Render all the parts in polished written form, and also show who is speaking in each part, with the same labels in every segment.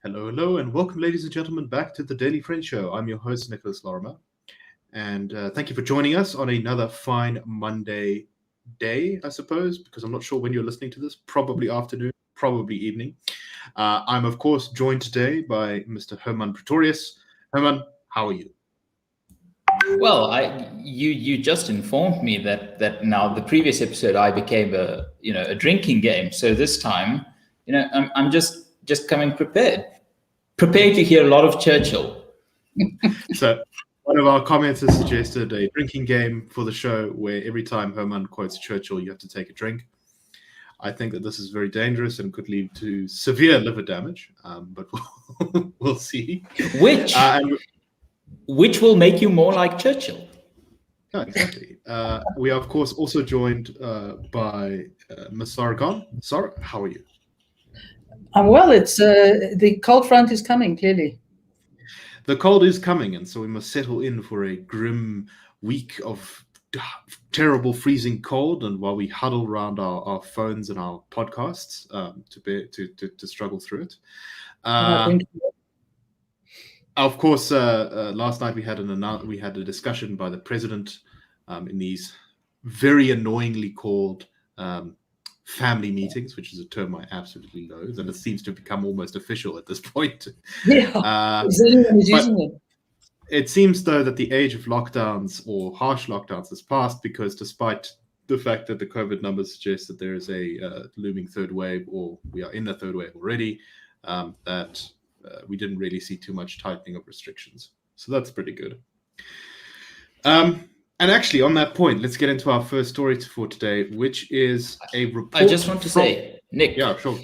Speaker 1: Hello, hello, and welcome, ladies and gentlemen, back to the Daily Friend Show. I'm your host, Nicholas Lorimer, and thank you for joining us on another fine Monday day, I suppose, because I'm not sure when you're listening to this, probably afternoon, probably evening. I'm, of course, joined today by Mr. Hermann Pretorius. Hermann, how are you?
Speaker 2: Well, you just informed me that now the previous episode I became a drinking game. So this time, I'm just coming prepared to hear a lot of Churchill.
Speaker 1: So one of our commenters suggested a drinking game for the show where every time Hermann quotes Churchill, you have to take a drink. I think that this is very dangerous and could lead to severe liver damage, but we'll see.
Speaker 2: Which will make you more like Churchill.
Speaker 1: Yeah, exactly. We are, of course, also joined by Ms. Sara. Sara, how are you?
Speaker 3: Well, it's the cold front is coming, clearly.
Speaker 1: The cold is coming, and so we must settle in for a grim week of terrible freezing cold, and while we huddle around our phones and our podcasts to struggle through it. Of course, last night we had a discussion by the president in these very annoyingly called family meetings, which is a term I absolutely loathe, and it seems to become almost official at this point.
Speaker 3: Yeah, using it.
Speaker 1: It seems, though, that the age of lockdowns or harsh lockdowns has passed, because despite the fact that the COVID numbers suggest that there is a looming third wave, or we are in the third wave already, that we didn't really see too much tightening of restrictions. So that's pretty good. And actually, on that point, let's get into our first story for today, which is a report.
Speaker 2: I just want to say, Nick.
Speaker 1: Yeah, sure.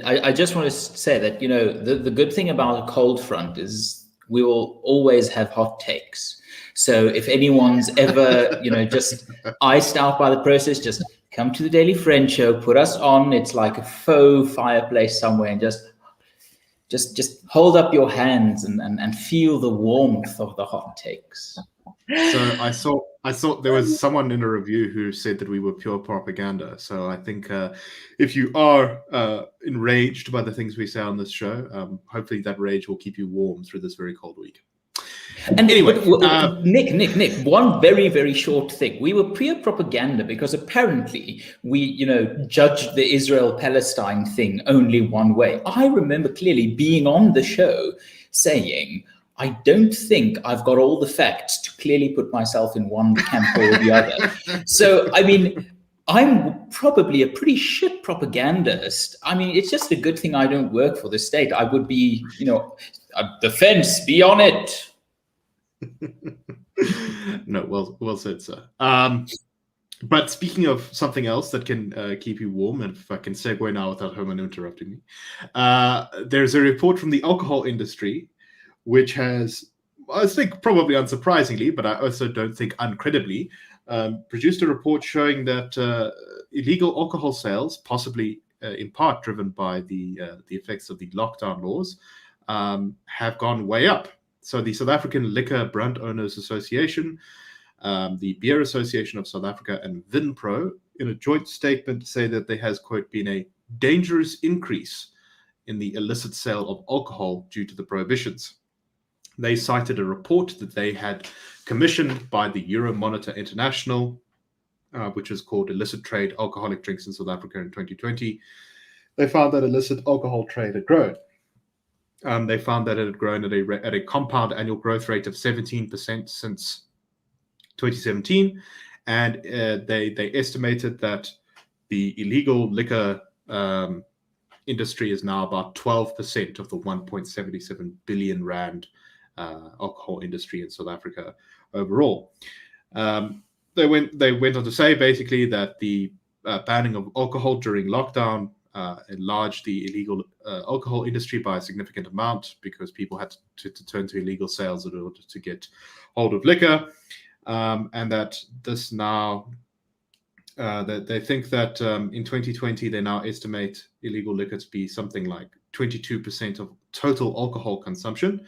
Speaker 2: I just want to say that, the good thing about a cold front is we will always have hot takes. So if anyone's ever, just iced out by the process, just come to the Daily Friend Show, put us on. It's like a faux fireplace somewhere, and just hold up your hands and feel the warmth of the hot takes.
Speaker 1: So I saw there was someone in a review who said that we were pure propaganda. So I think if you are enraged by the things we say on this show, hopefully that rage will keep you warm through this very cold week.
Speaker 2: And anyway, Nick, one very, very short thing. We were pure propaganda because apparently we, judged the Israel-Palestine thing only one way. I remember clearly being on the show saying, I don't think I've got all the facts to clearly put myself in one camp or the other. So, I'm probably a pretty shit propagandist. It's just a good thing I don't work for the state. I would be, the fence, be on it.
Speaker 1: No, well said, sir. But speaking of something else that can keep you warm, and if I can segue now without Hermann interrupting me, there's a report from the alcohol industry, which has, I think probably unsurprisingly, but I also don't think uncredibly, produced a report showing that illegal alcohol sales, possibly in part driven by the effects of the lockdown laws, have gone way up. So the South African Liquor Brand Owners Association, the Beer Association of South Africa, and Vinpro, in a joint statement, say that there has, quote, been a dangerous increase in the illicit sale of alcohol due to the prohibitions. They cited a report that they had commissioned by the Euromonitor International, which was called Illicit Trade Alcoholic Drinks in South Africa in 2020. They found that illicit alcohol trade had grown. They found that it had grown at a compound annual growth rate of 17% since 2017. And they estimated that the illegal liquor industry is now about 12% of the 1.77 billion rand alcohol industry in South Africa overall. They went on to say basically that the banning of alcohol during lockdown enlarged the illegal alcohol industry by a significant amount, because people had to turn to illegal sales in order to get hold of liquor, and that this now that they think that in 2020 they now estimate illegal liquor to be something like 22% of total alcohol consumption.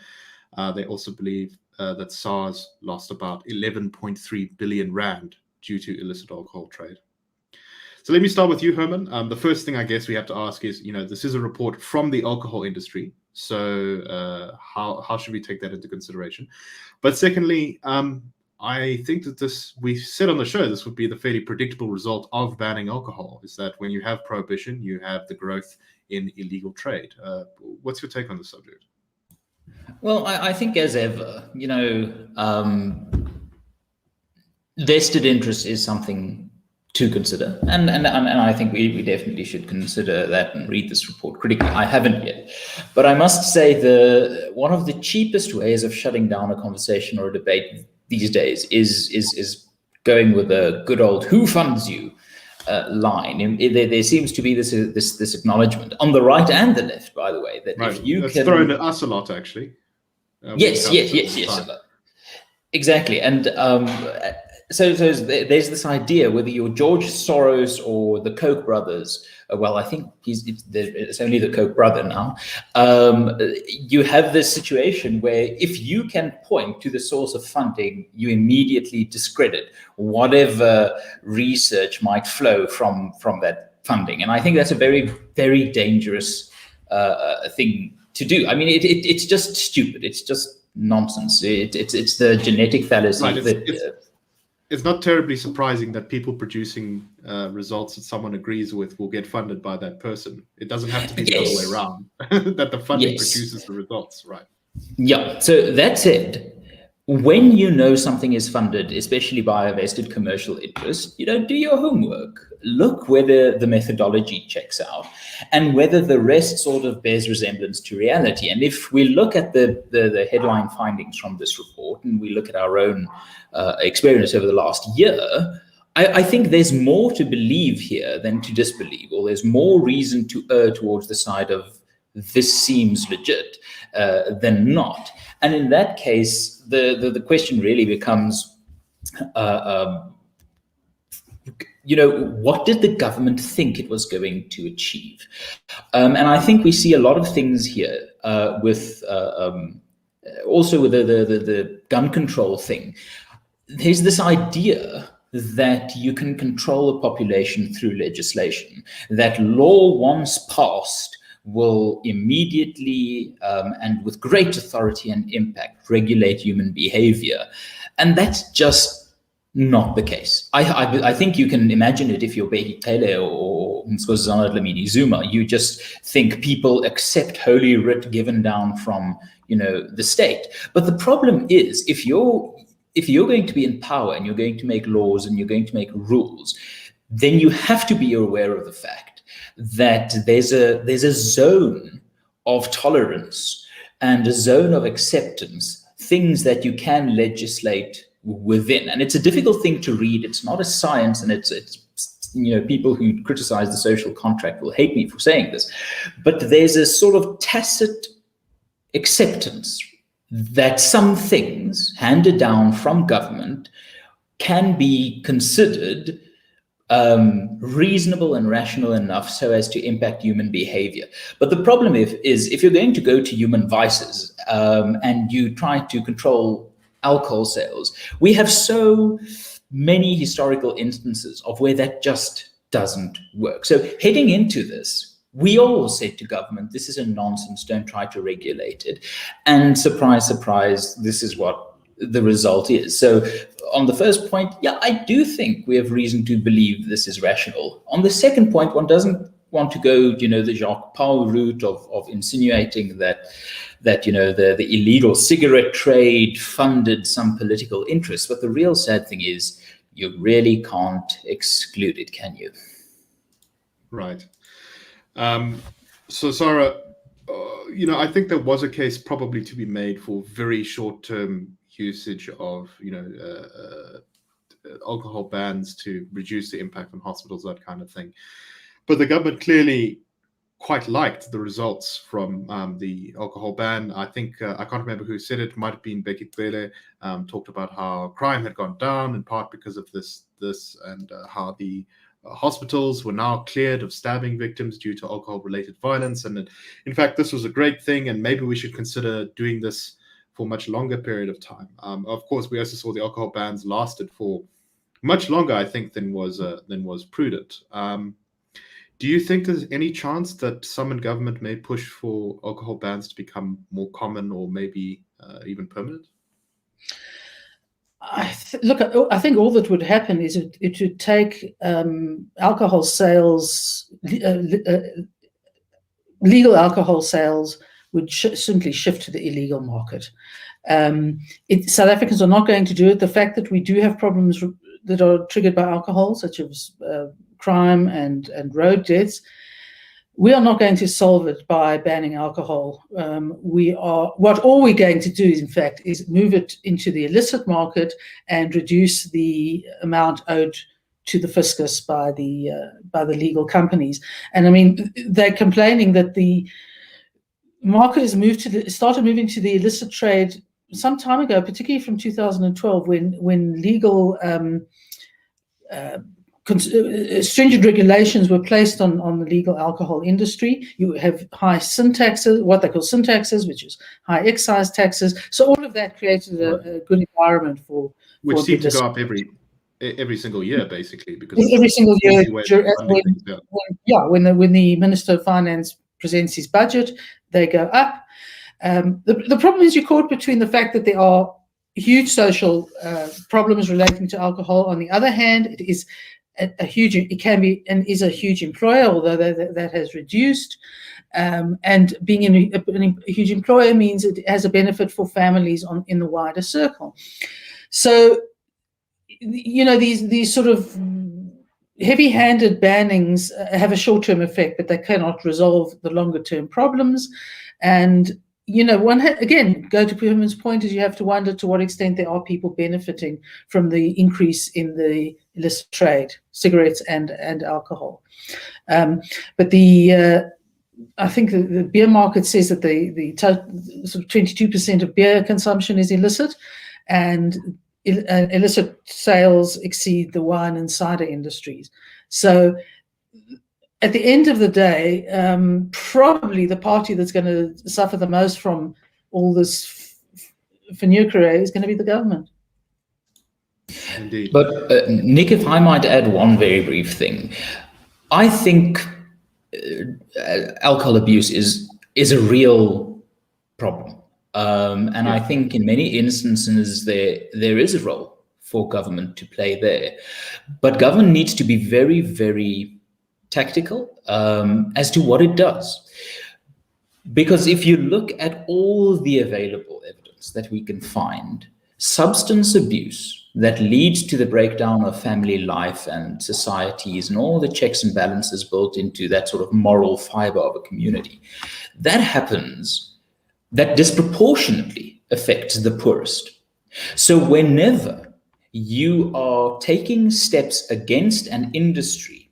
Speaker 1: They also believe that SARS lost about 11.3 billion rand due to illicit alcohol trade. So let me start with you, Hermann. The first thing I guess we have to ask is, this is a report from the alcohol industry. So how should we take that into consideration? But secondly, I think that we said on the show, this would be the fairly predictable result of banning alcohol, is that when you have prohibition, you have the growth in illegal trade. What's your take on the subject?
Speaker 2: Well, I think as ever, vested interest is something to consider, and I think we definitely should consider that and read this report critically. I haven't yet, but I must say one of the cheapest ways of shutting down a conversation or a debate these days is going with a good old "who funds you" line. There seems to be this acknowledgement on the right and the left, by the way, that if you can
Speaker 1: thrown at us a lot, actually.
Speaker 2: Yes, exactly, and so there's this idea, whether you're George Soros or the Koch brothers. Well, I think it's only the Koch brother now. You have this situation where if you can point to the source of funding, you immediately discredit whatever research might flow from that funding. And I think that's a very, very dangerous thing to do. I mean, it's just stupid. It's just nonsense. It's the genetic fallacy.
Speaker 1: Right, it's not terribly surprising that people producing results that someone agrees with will get funded by that person. It doesn't have to be the other way around, that the funding produces the results, right?
Speaker 2: Yeah, so that said, when you know something is funded, especially by a vested commercial interest, do your homework. Look whether the methodology checks out and whether the rest sort of bears resemblance to reality. And if we look at the headline findings from this report and we look at our own experience over the last year, I think there's more to believe here than to disbelieve, or there's more reason to err towards the side of this seems legit than not. And in that case, the question really becomes, what did the government think it was going to achieve? And I think we see a lot of things here with also with the gun control thing. There's this idea that you can control a population through legislation, that law once passed will immediately and with great authority and impact regulate human behavior. And that's just not the case. I think you can imagine it if you're Bheki Cele or Nkosazana Dlamini Zuma. You just think people accept holy writ given down from the state. But the problem is, if you're going to be in power and you're going to make laws and you're going to make rules, then you have to be aware of the fact that there's a zone of tolerance and a zone of acceptance, things that you can legislate within. And it's a difficult thing to read. It's not a science, and it's people who criticize the social contract will hate me for saying this, but there's a sort of tacit acceptance that some things handed down from government can be considered reasonable and rational enough so as to impact human behavior. But the problem is if you're going to go to human vices and you try to control alcohol sales, we have so many historical instances of where that just doesn't work. So heading into this, we all said to government, this is a nonsense, don't try to regulate it. And surprise, surprise, this is what the result is. So on the first point, yeah, I do think we have reason to believe this is rational. On the second point, one doesn't want to go, the Jacques Paul route of insinuating that the illegal cigarette trade funded some political interests. But the real sad thing is you really can't exclude it, can you?
Speaker 1: Right. So Sara, I think there was a case probably to be made for very short-term usage of, alcohol bans to reduce the impact on hospitals, that kind of thing. But the government clearly quite liked the results from the alcohol ban. I think, I can't remember who said it, might have been Bheki Cele, talked about how crime had gone down in part because of this and how the hospitals were now cleared of stabbing victims due to alcohol-related violence. And in fact, this was a great thing, and maybe we should consider doing this for a much longer period of time. Of course, we also saw the alcohol bans lasted for much longer, I think, than was prudent. Do you think there's any chance that some in government may push for alcohol bans to become more common or maybe even permanent?
Speaker 3: Look, I think all that would happen is it would take alcohol sales, legal alcohol sales would simply shift to the illegal market. South Africans are not going to do it. The fact that we do have problems that are triggered by alcohol, such as crime and road deaths, we are not going to solve it by banning alcohol. All we're going to do, in fact, is move it into the illicit market and reduce the amount owed to the fiscus by the legal companies. And I mean, they're complaining that the market has started moving to the illicit trade some time ago, particularly from 2012, when legal stringent regulations were placed on the legal alcohol industry. You have high sin taxes, what they call sin taxes, which is high excise taxes. So all of that created a good environment for
Speaker 1: which seems to go up every single year, basically, because
Speaker 3: every single year. When the Minister of Finance presents his budget, they go up. The problem is you're caught between the fact that there are huge social problems relating to alcohol. On the other hand, it is it can be and is a huge employer, although that has reduced. And being a huge employer means it has a benefit for families in the wider circle. So, these sort of heavy-handed bannings have a short-term effect, but they cannot resolve the longer-term problems. And again, go to Hermann's point, is you have to wonder to what extent there are people benefiting from the increase in the illicit trade, cigarettes and alcohol. But I think the beer market says that the sort of 22% of beer consumption is illicit, and illicit sales exceed the wine and cider industries. So at the end of the day, probably the party that's going to suffer the most from all this fenugreek is going to be the government.
Speaker 1: Indeed.
Speaker 2: But Nick, if I might add one very brief thing, I think alcohol abuse is a real problem, and I think in many instances there is a role for government to play there, but government needs to be very, very tactical as to what it does. Because if you look at all the available evidence that we can find, substance abuse that leads to the breakdown of family life and societies and all the checks and balances built into that sort of moral fiber of a community, that disproportionately affects the poorest. So whenever you are taking steps against an industry,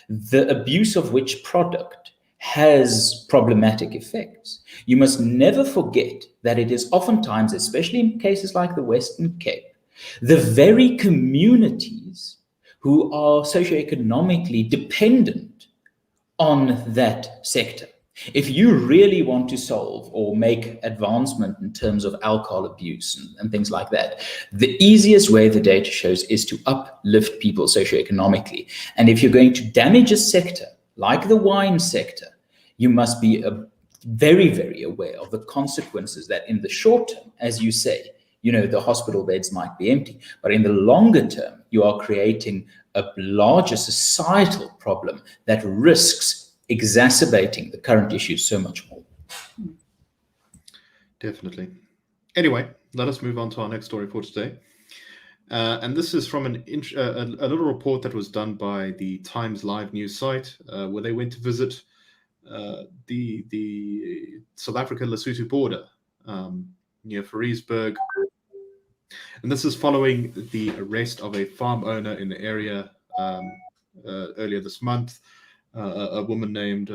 Speaker 2: the abuse of which product has problematic effects, you must never forget that it is oftentimes, especially in cases like the Western Cape, the very communities who are socioeconomically dependent on that sector. If you really want to solve or make advancement in terms of alcohol abuse and things like that, the easiest way the data shows is to uplift people socioeconomically. And if you're going to damage a sector like the wine sector, you must be very, very aware of the consequences that in the short term, as you say, the hospital beds might be empty, but in the longer term, you are creating a larger societal problem that risks exacerbating the current issues so much more.
Speaker 1: Definitely. Anyway, let us move on to our next story for today. And this is from a little report that was done by the Times Live news site, where they went to visit the South African-Lesotho border near Fariesburg. And this is following the arrest of a farm owner in the area earlier this month, a woman named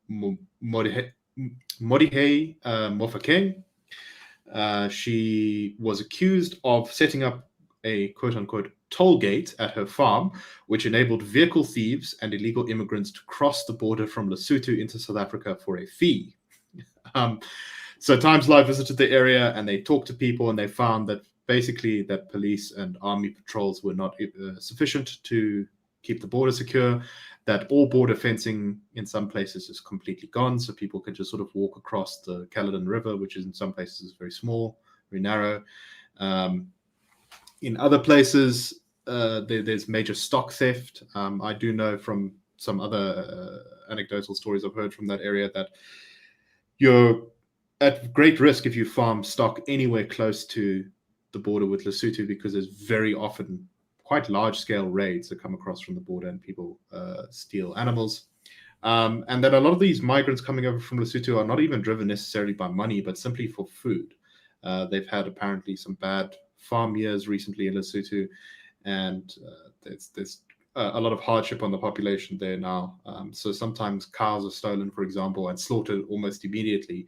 Speaker 1: Modihei Mofokeng. She was accused of setting up a quote-unquote toll gate at her farm, which enabled vehicle thieves and illegal immigrants to cross the border from Lesotho into South Africa for a fee. So Times Live visited the area and they talked to people, and they found that basically that police and army patrols were not sufficient to keep the border secure. that all border fencing in some places is completely gone, so people can just sort of walk across the Caledon River, which is in some places is very small, very narrow. In other places, there's major stock theft. I do know from some other anecdotal stories I've heard from that area that you're at great risk if you farm stock anywhere close to the border with Lesotho, because there's very often quite large-scale raids that come across from the border and people steal animals. And then a lot of these migrants coming over from Lesotho are not even driven necessarily by money, but simply for food. They've had apparently some bad farm years recently in Lesotho, and there's a lot of hardship on the population there now. So sometimes cows are stolen, for example, and slaughtered almost immediately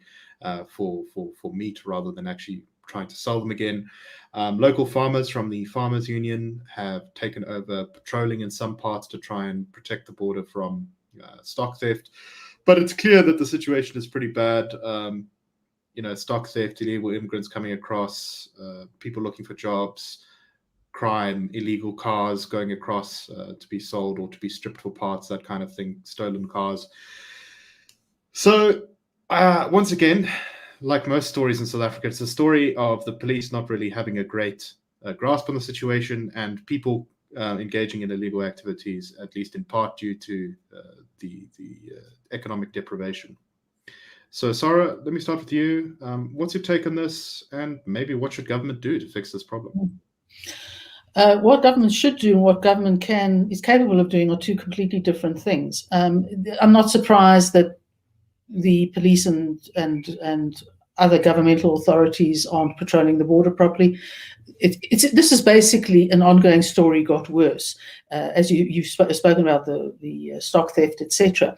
Speaker 1: for meat rather than actually trying to sell them again. Local farmers from the Farmers Union have taken over patrolling in some parts to try and protect the border from stock theft. But it's clear that the situation is pretty bad. Stock theft, illegal immigrants coming across, people looking for jobs, crime, illegal cars going across to be sold or to be stripped for parts, that kind of thing, stolen cars. So once again, like most stories in South Africa, it's a story of the police not really having a great grasp on the situation and people engaging in illegal activities, at least in part due to the economic deprivation. So, Sara, let me start with you. What's your take on this, and maybe what should government do to fix this problem?
Speaker 3: What government should do and what government is capable of doing are two completely different things. I'm not surprised that the police and other governmental authorities aren't patrolling the border properly. This is basically an ongoing story got worse, as you've spoken about the stock theft, etc.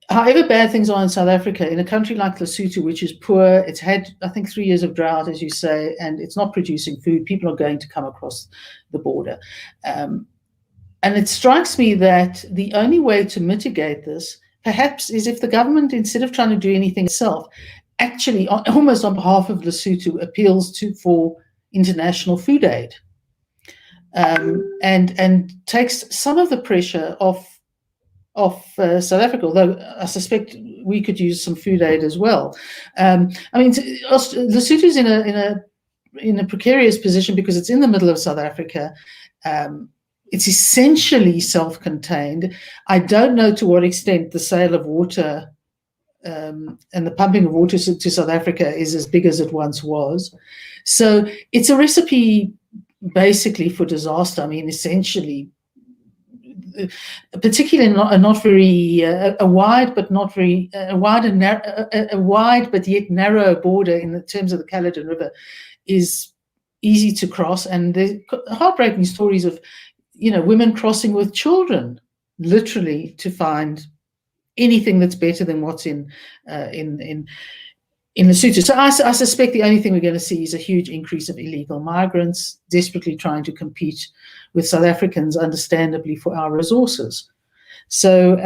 Speaker 3: However bad things are in South Africa, in a country like Lesotho, which is poor, it's had, I think, 3 years of drought, as you say, and it's not producing food, people are going to come across the border. And it strikes me that the only way to mitigate this, perhaps, is if the government, instead of trying to do anything itself, actually, almost on behalf of Lesotho, appeals for international food aid and takes some of the pressure off South Africa, although I suspect we could use some food aid as well. Lesotho is in a precarious position because it's in the middle of South Africa. It's essentially self-contained. I don't know to what extent the sale of water and the pumping of water to South Africa is as big as it once was. So it's a recipe basically for disaster. I mean, essentially, particularly not very a wide but yet narrow border in terms of the Caledon River is easy to cross, and there's heartbreaking stories of women crossing with children, literally, to find anything that's better than what's in Lesotho. So I suspect the only thing we're going to see is a huge increase of illegal migrants desperately trying to compete with South Africans, understandably, for our resources. So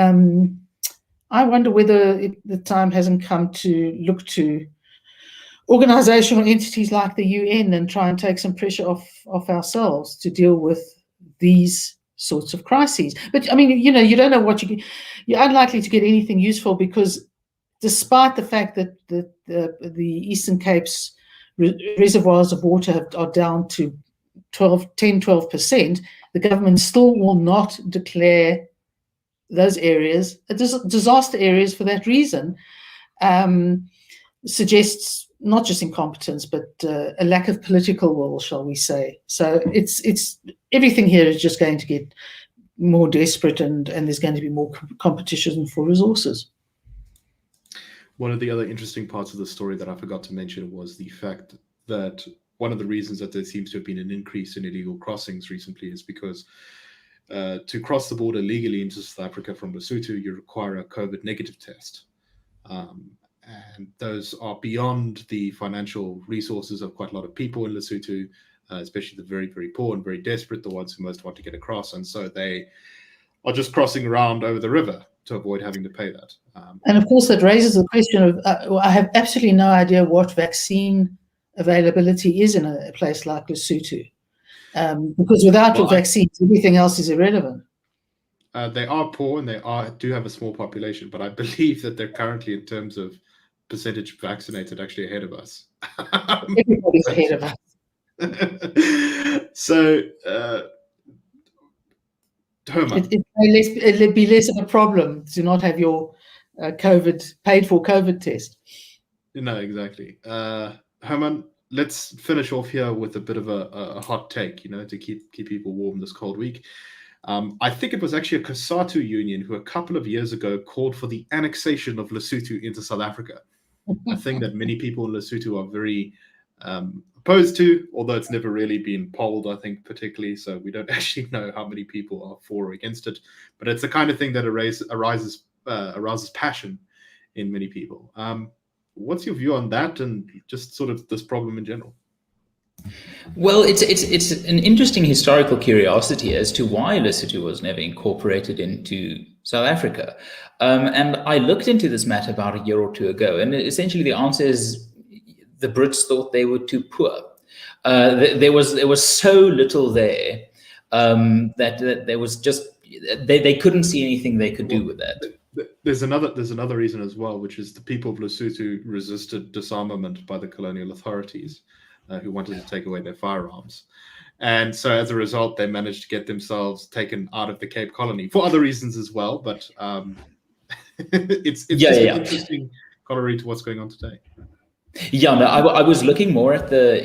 Speaker 3: I wonder whether the time hasn't come to look to organizational entities like the UN and try and take some pressure off ourselves to deal with these sorts of crises. But I mean, you don't know you're unlikely to get anything useful, because despite the fact that the Eastern Cape's reservoirs of water are down to 10-12%, the government still will not declare those areas disaster areas for that reason. Suggests not just incompetence, but a lack of political will, shall we say. So it's everything here is just going to get more desperate, and there's going to be more competition for resources.
Speaker 1: One of the other interesting parts of the story that I forgot to mention was the fact that one of the reasons that there seems to have been an increase in illegal crossings recently is because to cross the border legally into South Africa from Lesotho, you require a COVID negative test. And those are beyond the financial resources of quite a lot of people in Lesotho, especially the very, very poor and very desperate, the ones who most want to get across. And so they are just crossing around over the river to avoid having to pay that.
Speaker 3: And of course, that raises the question of, I have absolutely no idea what vaccine availability is in a place like Lesotho, because without vaccines, everything else is irrelevant.
Speaker 1: they are poor and do have a small population, but I believe that they're currently, in terms of percentage vaccinated, actually ahead of us.
Speaker 3: Everybody's ahead of us.
Speaker 1: So, Hermann.
Speaker 3: It'd be less of a problem to not have your paid for COVID test.
Speaker 1: No, exactly. Hermann, let's finish off here with a bit of a hot take, to keep people warm this cold week. I think it was actually a COSATU union who a couple of years ago called for the annexation of Lesotho into South Africa, a thing that many people in Lesotho are very opposed to, although it's never really been polled, I think, particularly, so we don't actually know how many people are for or against it, but it's the kind of thing that arouses passion in many people. What's your view on that and just sort of this problem in general?
Speaker 2: Well, it's an interesting historical curiosity as to why Lesotho was never incorporated into South Africa. And I looked into this matter about a year or two ago, and essentially the answer is the Brits thought they were too poor. There was so little there that there was just they couldn't see anything they could do with that.
Speaker 1: There's another reason as well, which is the people of Lesotho resisted disarmament by the colonial authorities, who wanted to take away their firearms. And so as a result, they managed to get themselves taken out of the Cape Colony for other reasons as well. But it's an interesting corollary to what's going on today.
Speaker 2: Yeah, no, I was looking more at the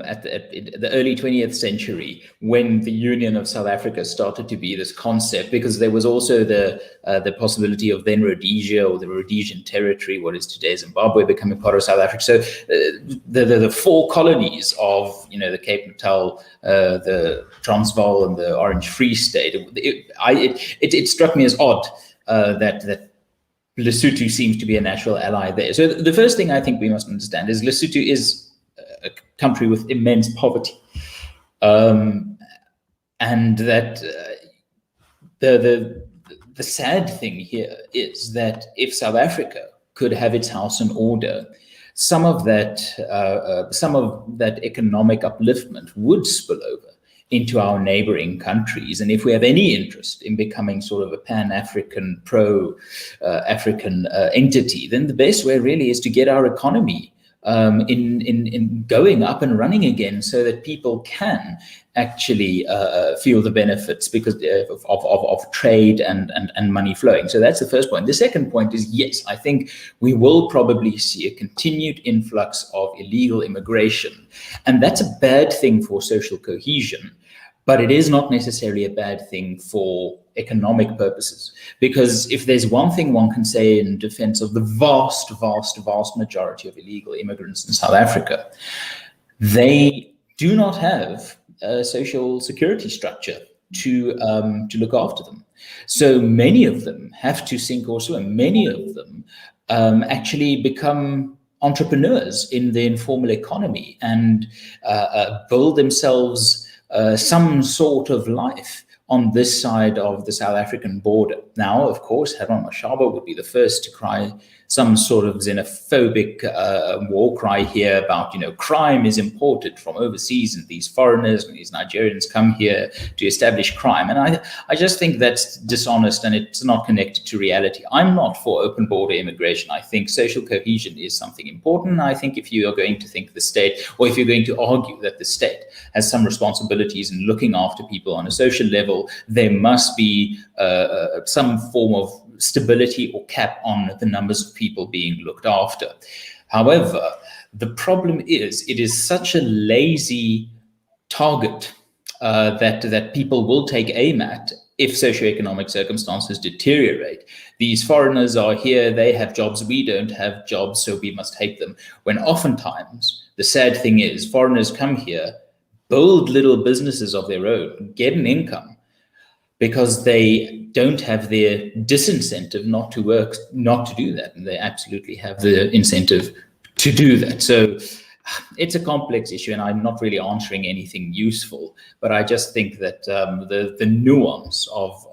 Speaker 2: at the early 20th century, when the Union of South Africa started to be this concept, because there was also the possibility of then Rhodesia, or the Rhodesian territory, what is today Zimbabwe, becoming part of South Africa. So the four colonies of the Cape Natal, the Transvaal, and the Orange Free State. It struck me as odd that Lesotho seems to be a natural ally there. So the first thing I think we must understand is Lesotho is a country with immense poverty, and that the sad thing here is that if South Africa could have its house in order, some of that economic upliftment would spill over into our neighboring countries. And if we have any interest in becoming sort of a Pan-African, pro-African entity, then the best way really is to get our economy in going up and running again, so that people can actually feel the benefits because of trade and money flowing. So that's the first point. The second point is, yes, I think we will probably see a continued influx of illegal immigration. And that's a bad thing for social cohesion, but it is not necessarily a bad thing for economic purposes. Because if there's one thing one can say in defense of the vast, vast, vast majority of illegal immigrants in South Africa, they do not have a social security structure to look after them. So many of them have to sink or swim. Many of them actually become entrepreneurs in the informal economy and build themselves some sort of life on this side of the South African border. Now, of course, Hermann would be the first to cry some sort of xenophobic war cry here about, crime is imported from overseas, and these foreigners and these Nigerians come here to establish crime. And I just think that's dishonest, and it's not connected to reality. I'm not for open border immigration. I think social cohesion is something important. I think if you are going to think the state, or if you're going to argue that the state has some responsibilities in looking after people on a social level, there must be some form of stability or cap on the numbers of people being looked after. However, the problem is it is such a lazy target that people will take aim at if socioeconomic circumstances deteriorate. These foreigners are here, they have jobs, we don't have jobs, so we must take them. When oftentimes the sad thing is foreigners come here, build little businesses of their own, get an income, because they don't have their disincentive not to work, not to do that. And they absolutely have the incentive to do that. So it's a complex issue, and I'm not really answering anything useful, but I just think that the nuance of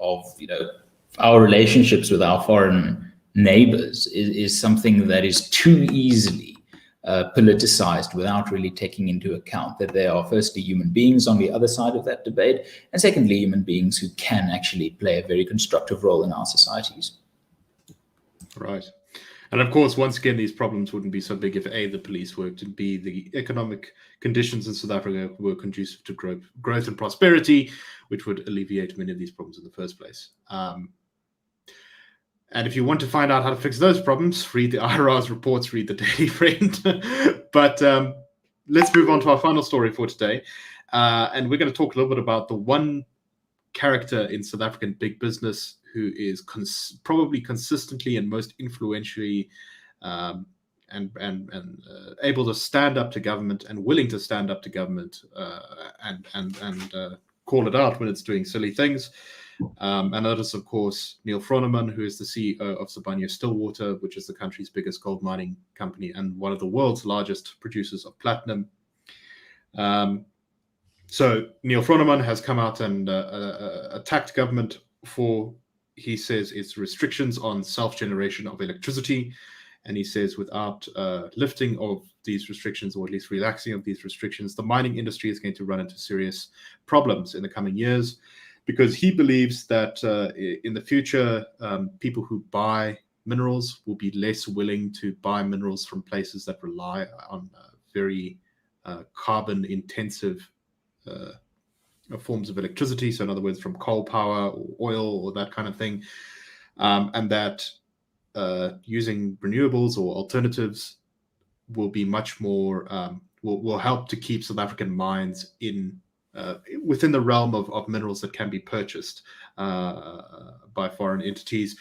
Speaker 2: our relationships with our foreign neighbors is something that is too easily politicized without really taking into account that there are firstly human beings on the other side of that debate, and secondly human beings who can actually play a very constructive role in our societies.
Speaker 1: Right. And of course, once again, these problems wouldn't be so big if A, the police worked, and B, the economic conditions in South Africa were conducive to growth and prosperity, which would alleviate many of these problems in the first place. And if you want to find out how to fix those problems, read the IRR's reports, read the Daily Friend. But let's move on to our final story for today. And we're going to talk a little bit about the one character in South African big business who is probably consistently and most influentially able to stand up to government and willing to stand up to government and call it out when it's doing silly things. And that is, of course, Neal Froneman, who is the CEO of Sibanye-Stillwater, which is the country's biggest gold mining company and one of the world's largest producers of platinum. So Neal Froneman has come out and attacked government for, he says, its restrictions on self-generation of electricity. And he says without lifting of these restrictions, or at least relaxing of these restrictions, the mining industry is going to run into serious problems in the coming years, because he believes that in the future, people who buy minerals will be less willing to buy minerals from places that rely on very carbon-intensive forms of electricity. So in other words, from coal power or oil or that kind of thing. And that using renewables or alternatives will be much more, will help to keep South African mines in within the realm of minerals that can be purchased by foreign entities.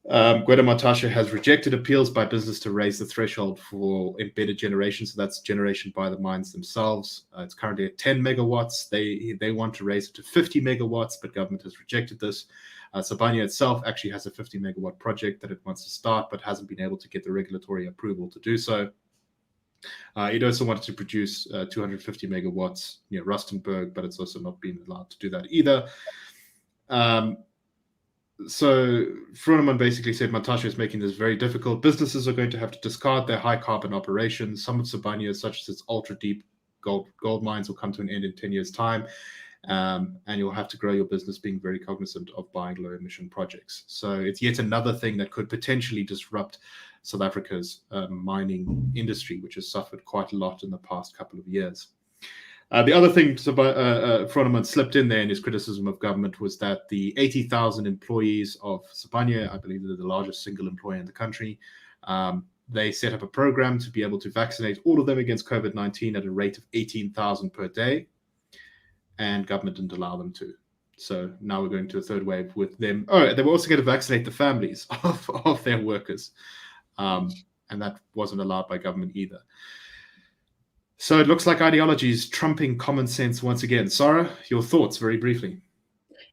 Speaker 1: Gwede Matashe has rejected appeals by business to raise the threshold for embedded generation. So that's generation by the mines themselves. It's currently at 10 megawatts. They want to raise it to 50 megawatts, but government has rejected this. Sibanye itself actually has a 50 megawatt project that it wants to start, but hasn't been able to get the regulatory approval to do so. It also wanted to produce 250 megawatts near Rustenburg, but it's also not been allowed to do that either. So Froneman basically said Matashe is making this very difficult. Businesses are going to have to discard their high carbon operations. Some of Sibanye, such as its ultra deep gold mines, will come to an end in 10 years' time. And you'll have to grow your business being very cognizant of buying low emission projects. So it's yet another thing that could potentially disrupt South Africa's mining industry, which has suffered quite a lot in the past couple of years. The other thing Froneman slipped in there in his criticism of government was that the 80,000 employees of Sibanye, I believe they're the largest single employer in the country, they set up a program to be able to vaccinate all of them against COVID-19 at a rate of 18,000 per day, and government didn't allow them to. So now we're going to a third wave with them. Oh, they were also going to vaccinate the families of their workers, and that wasn't allowed by government either. So it looks like ideology is trumping common sense once again. Sara, your thoughts very briefly.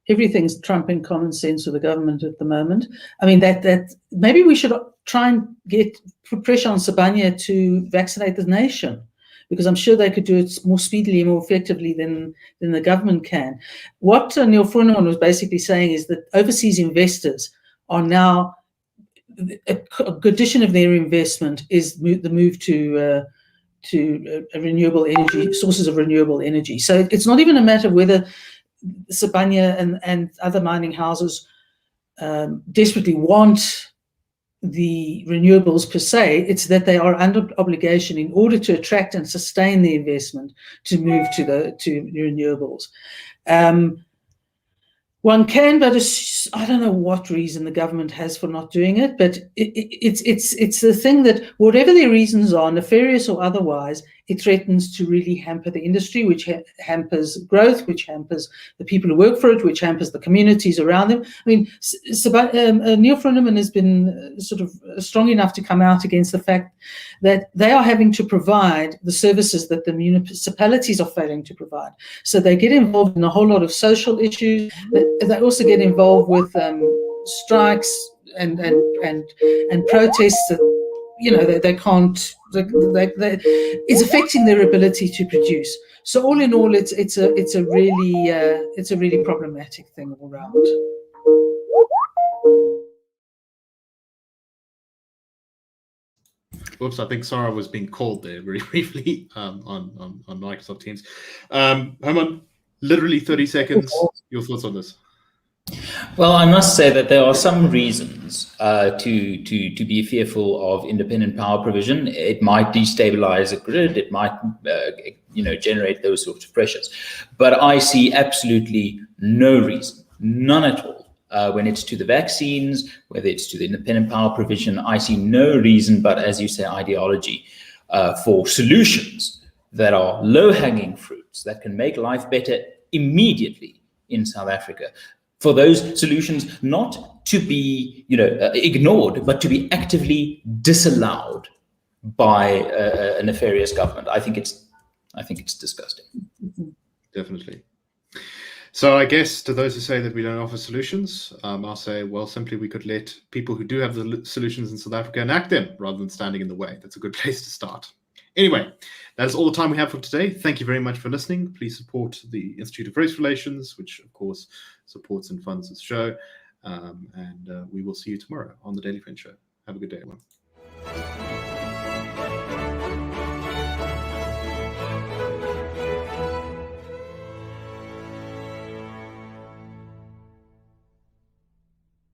Speaker 3: Everything's trumping common sense with the government at the moment. I mean, that maybe we should try and put pressure on Sibanye to vaccinate the nation, because I'm sure they could do it more speedily and more effectively than the government can. What Neal Froneman was basically saying is that overseas investors are now, a condition of their investment is the move to renewable energy, sources of renewable energy. So it's not even a matter of whether Sibanye and other mining houses desperately want the renewables per se. It's that they are under obligation in order to attract and sustain the investment to move to renewables. One can, but I don't know what reason the government has for not doing it, but it's the thing that whatever their reasons are, nefarious or otherwise, it threatens to really hamper the industry, which hampers growth, which hampers the people who work for it, which hampers the communities around them. I mean, Neal Froneman has been sort of strong enough to come out against the fact that they are having to provide the services that the municipalities are failing to provide. So they get involved in a whole lot of social issues. They also get involved with strikes and protests that, you know, they can't. It's affecting their ability to produce. So all in all, it's a really problematic thing all around.
Speaker 1: Oops, I think Sara was being called there very briefly on Microsoft Teams. Hermann, literally 30 seconds. Your thoughts on this?
Speaker 2: Well, I must say that there are some reasons to be fearful of independent power provision. It might destabilize a grid. It might, generate those sorts of pressures. But I see absolutely no reason, none at all. When it's to the vaccines, whether it's to the independent power provision, I see no reason, but as you say, ideology, for solutions that are low-hanging fruits that can make life better immediately in South Africa. For those solutions not to be, ignored, but to be actively disallowed by a nefarious government. I think it's disgusting.
Speaker 1: Definitely. So I guess to those who say that we don't offer solutions, I'll say, well, simply we could let people who do have the solutions in South Africa enact them rather than standing in the way. That's a good place to start. Anyway, that is all the time we have for today. Thank you very much for listening. Please support the Institute of Race Relations, which of course supports and funds this show. And we will see you tomorrow on the Daily Friend Show. Have a good day, everyone.